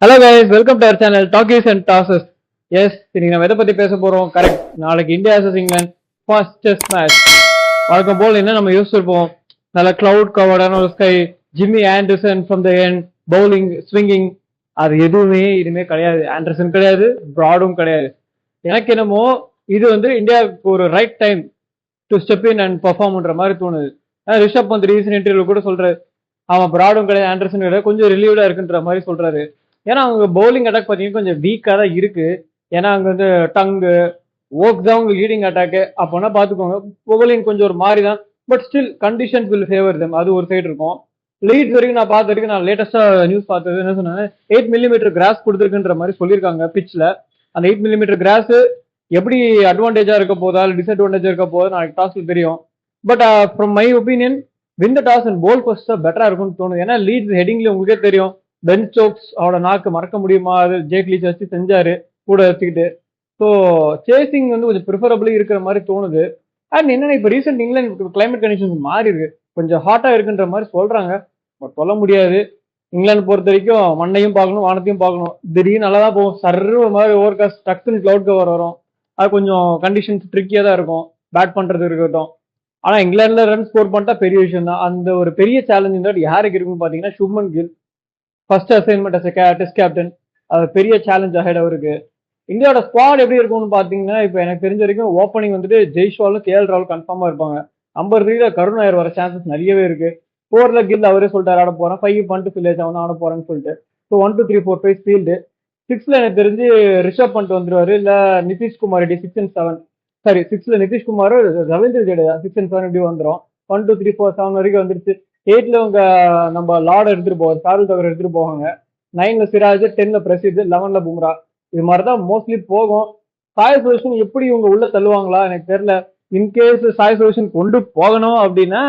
Hello guys, welcome to our channel talkies and tosses. Yes, இன்னைக்கு நம்ம எதை பத்தி பேச போறோம்? கரெக்ட், நாளைக்கு India versus England first test match. வழக்கம் போல் என்ன நம்ம யோசிச்சிருப்போம், நல்ல கிளவுட் கவர்டான ஒரு sky, Jimmy Anderson from the end, bowling swinging, அது எதுவுமே இனிமே கிடையாது. ஆண்டர்சன் கிடையாது, பிராடும் கிடையாது. எனக்கு என்னமோ இது வந்து இந்தியாவுக்கு ஒரு right time to step in and பர்ஃபார்ம்ன்ற மாதிரி தோணுது. ரிஷப் பந்த் ரீசன்ட் இன்டர்வியூ கூட சொல்றாரு, அவன் பிராடும் கிடையாது, ஆண்டர்சன் கிடையாது, கொஞ்சம் ரிலீவ்டா இருக்குன்ற மாதிரி சொல்றாரு. ஏன்னா அவங்க பவுலிங் அட்டாக் பார்த்தீங்கன்னா கொஞ்சம் வீக்காக தான் இருக்கு. ஏன்னா அங்கே வந்து டங்கு ஓக் தான் அவங்க லீடிங் அட்டாக்கு. அப்போனா பார்த்துக்கோங்க, பவுலிங் கொஞ்சம் ஒரு மாதிரி தான். But still conditions will favour them, அது ஒரு சைடு இருக்கும். லீட்ஸ் வரைக்கும் நான் பார்த்த வரைக்கும், நான் லேட்டஸ்ட்டாக நியூஸ் பார்த்தது என்ன சொன்னாங்க, 8 மில்லிமீட்டர் கிராஸ் கொடுத்துருக்குன்ற மாதிரி சொல்லியிருக்காங்க பிச்சில். அந்த 8 மில்லிமீட்டர் கிராஸ் எப்படி அட்வான்டேஜாக இருக்க போதா இல்லை டிஸ்அட்வான்டேஜாக இருக்க போதா நாளைக்கு டாஸில் தெரியும். But from my opinion, win the toss and bowl first பெட்டராக இருக்கும்னு தோணுது. ஏன்னா லீட்ஸ் ஹெடிங்ல உங்களுக்கே தெரியும், பென் ஸ்டோக்ஸ் அவரோட நாக்கு மறக்க முடியுமா, அது ஜேக் லீச் வச்சு செஞ்சாரு கூட வச்சுக்கிட்டு. ஸோ சேசிங் வந்து கொஞ்சம் ப்ரிஃபரபிளி இருக்கிற மாதிரி தோணுது. அண்ட் என்னன்னா இப்போ ரீசெண்ட் இங்கிலாந்து கிளைமேட் கண்டிஷன்ஸ் மாறி இருக்கு, கொஞ்சம் ஹாட்டா இருக்குன்ற மாதிரி சொல்றாங்க. பட் சொல்ல முடியாது. இங்கிலாந்து பொறுத்த வரைக்கும் மண்ணையும் பார்க்கணும், வானத்தையும் பார்க்கணும். திடீர்னு நல்லா தான் போகும், சர்வ மாதிரி ஓவர் காஸ்ட் டக்குன்னு கிளவுட் கவர் வரும். அது கொஞ்சம் கண்டிஷன்ஸ் ட்ரிக்கியா தான் இருக்கும் பேட் பண்றது இருக்கட்டும். ஆனா இங்கிலாந்துல ரன் ஸ்கோர் பண்ணிட்டா பெரிய விஷயம் தான். அந்த ஒரு பெரிய சேலஞ்ச் இந்த யாருக்கு இருக்குன்னு பாத்தீங்கன்னா Shubman Gill. First assignment as test captain, அது பெரிய சேலஞ்ச் அஹெட் அவருக்கு. இந்தியாவோட ஸ்குவாட் எப்படி இருக்கும்னு பாத்தீங்கன்னா, இப்போ எனக்கு தெரிஞ்ச வரைக்கும் ஓப்பனிங் வந்துட்டு ஜெய்ஷ்வாலும் கேஎல் ராகுல் கன்ஃபார்மா இருப்பாங்க. 53 கருண் நாயர் வர சான்சஸ் நிறையவே இருக்கு. 4ல கில் அவரே சொல்லிட்டாரு ஆட போறேன், 5 பண்ணிட்டு ஃபில்லேஜ் அவன் ஆட போறேன்னு சொல்லிட்டு. So 1 2 3 4 5 field. 6ல எனக்கு தெரிஞ்சு ரிஷப் பண்ட் வந்துருவாரு, இல்ல நிதிஷ்குமார் ரெட்டி 6 and 7. சாரி, 6ல நிதிஷ்குமார், ரவீந்திர ஜடேஜா 6 and 7 இப்படி வந்துடும். 1 2 3 4 7 வரைக்கும் வந்துருச்சு. 8ல உங்க நம்ம லார்ட் எடுத்துட்டு போவார், சாருல் தகர் எடுத்துட்டு போவாங்க. 9ல சிராஜ், 10ல பிரசித், 11ல பும்ரா. இது மாதிரிதான் மோஸ்ட்லி போகும். சாய் சுதர்ஷன் எப்படி இவங்க உள்ள தள்ளுவாங்களா எனக்கு தெரியல. இன்கேஸ் சாய் சுதர்ஷன் கொண்டு போகணும் அப்படின்னா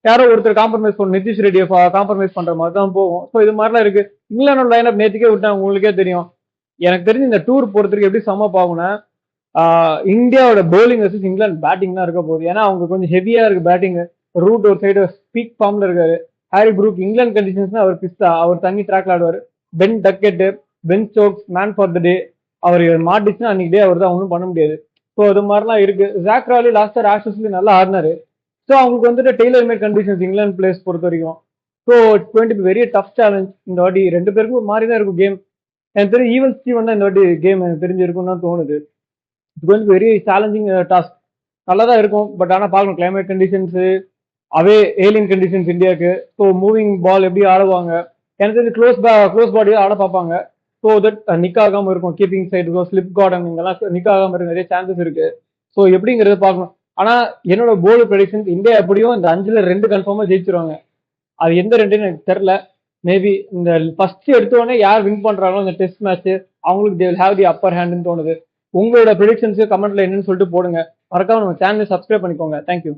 யாரோ ஒருத்தர் காம்ப்ரமைஸ் பண்ணணும், நிதிஷ் ரெட்டியை காம்ப்ரமைஸ் பண்ற மாதிரி தான் போகும். ஸோ இது மாதிரிலாம் இருக்கு. இங்கிலாந்து லைன் அப் நேற்றுக்கே விட்டாங்க, உங்களுக்கே தெரியும். எனக்கு தெரிஞ்சு இந்த டூர் பொறுத்தவரைக்கும் எப்படி சம பாகும்னா, இந்தியாவோட பவுலிங் வர்சஸ் இங்கிலாந்து பேட்டிங் தான் இருக்க போகுது. ஏன்னா அவங்க கொஞ்சம் ஹெவியா இருக்கு பேட்டிங். ரூட் ஒரு சைடு பீக் ஃபார்ம்ல இருக்காரு. ஹாரி ப்ரூக் இங்கிலாந்து கண்டிஷன்ஸ் அவர் பிஸ்தா, அவர் தண்ணி ட்ராக்ல ஆடுவார். Ben Duckett, Ben Stokes man for the day. அவர் மாட்டிச்சுன்னா அன்னைக்கு டே அவர் தான், ஒன்றும் பண்ண முடியாது. ஸோ அது மாதிரிலாம் இருக்கு. ஜாக் ராலி லாஸ்ட் ஆஷஸ்லயும் நல்லா ஆடினாரு. ஸோ அவங்களுக்கு வந்துட்டு tailor made conditions England place பொறுத்த வரைக்கும். So it's going to be very tough challenge. இந்த வாட்டி ரெண்டு பேருக்கும் ஒரு மாதிரி தான் இருக்கும் கேம். எனக்கு தெரிஞ்சு ஈவன் ஸ்டீவன் தான் இந்த வாட்டி கேம் எனக்கு தெரிஞ்சிருக்கும் தான் தோணுது. It's going to very challenging task. நல்லா தான் இருக்கும். பட் ஆனால் பார்க்கணும் கிளைமேட் கண்டிஷன்ஸ், அவே ஏலியன் கண்டிஷன்ஸ் இந்தியாவுக்கு. ஸோ மூவிங் பால் எப்படி ஆடுவாங்க, எனக்கு தெரிஞ்சு க்ளோஸ் பாடியாக ஆட பார்ப்பாங்க. ஸோ தட் நிக் ஆகாம இருக்கும், கீப்பிங் சைடு இருக்கும், ஸ்லிப் கார்டன் இங்கெல்லாம் நிக் ஆகாம இருக்க நிறைய சான்சஸ் இருக்கு. ஸோ எப்படிங்கிறத பார்க்கணும். ஆனா என்னோட போல்டு ப்ரெடிக்ஷன், இந்தியா எப்படியும் இந்த 5ல 2 கன்ஃபார்மா ஜெயிச்சிருவாங்க. அது எந்த 2ன்னு எனக்கு தெரியல. மேபி இந்த ஃபர்ஸ்ட் எடுத்தோடனே யார் வின் பண்றாங்களோ இந்த டெஸ்ட் மேட்ச், அவங்களுக்கு they will have the upper ஹேண்ட்னு தோணுது. உங்களோட ப்ரெடிக்ஷன்ஸ் கமெண்ட்ல என்னன்னு சொல்லிட்டு போடுங்க. மறக்காம நம்ம சேனலை சப்ஸ்கிரைப் பண்ணிக்கோங்க. தேங்க்யூ.